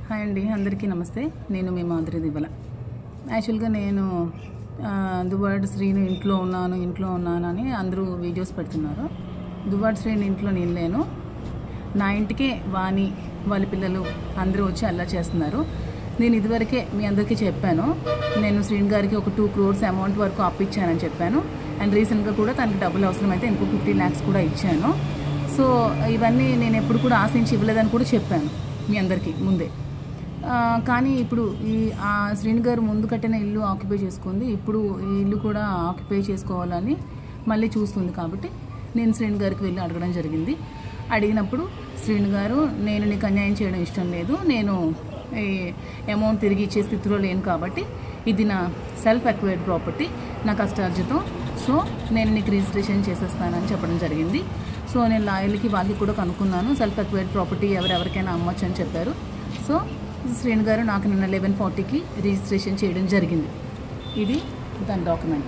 Hi అండి, అందరికీ నమస్తే. నేను మీ మాధురి దివ్వల. యాక్చువల్గా నేను దువ్వాడ శ్రీని ఇంట్లో ఉన్నానని అందరూ వీడియోస్ పెడుతున్నారు. దువ్వాడ శ్రీని ఇంట్లో నేను లేను. నా ఇంటికే వాణి వాళ్ళ పిల్లలు అందరూ వచ్చి అలా చేస్తున్నారు. నేను ఇదివరకే మీ అందరికీ చెప్పాను, నేను శ్రీని గారికి ఒక 2 crores అమౌంట్ వరకు అప్పిచ్చానని చెప్పాను. అండ్ రీసెంట్గా కూడా తనకి డబ్బులు అవసరమైతే ఇంకో 50 lakhs కూడా ఇచ్చాను. సో ఇవన్నీ నేను ఎప్పుడు కూడా ఆశించి ఇవ్వలేదని కూడా చెప్పాను మీ అందరికీ ముందే. కానీ ఇప్పుడు ఆ శ్రీని గారు ముందు కట్టిన ఇల్లు ఆక్యుపై చేసుకుంది, ఇప్పుడు ఈ ఇల్లు కూడా ఆక్యుపై చేసుకోవాలని మళ్ళీ చూస్తుంది. కాబట్టి నేను శ్రీని గారికి వెళ్ళి అడగడం జరిగింది. అడిగినప్పుడు శ్రీని గారు, నేను నీకు అన్యాయం చేయడం ఇష్టం లేదు, నేను ఈ అమౌంట్ తిరిగి ఇచ్చే స్థితిలో లేను, కాబట్టి ఇది నా సెల్ఫ్ అక్వైర్డ్ ప్రాపర్టీ, నా కష్టార్జితం, సో నేను నీకు రిజిస్ట్రేషన్ చేసేస్తానని చెప్పడం జరిగింది. సో నేను లాయర్లకి వాళ్ళకి కూడా కనుక్కున్నాను, సెల్ఫ్ అక్వైర్డ్ ప్రాపర్టీ ఎవరెవరికైనా అమ్మొచ్చు అని చెప్పారు. సో శ్రీని గారు నాకు నిన్న 11:40కి రిజిస్ట్రేషన్ చేయడం జరిగింది. ఇది దాని డాక్యుమెంట్.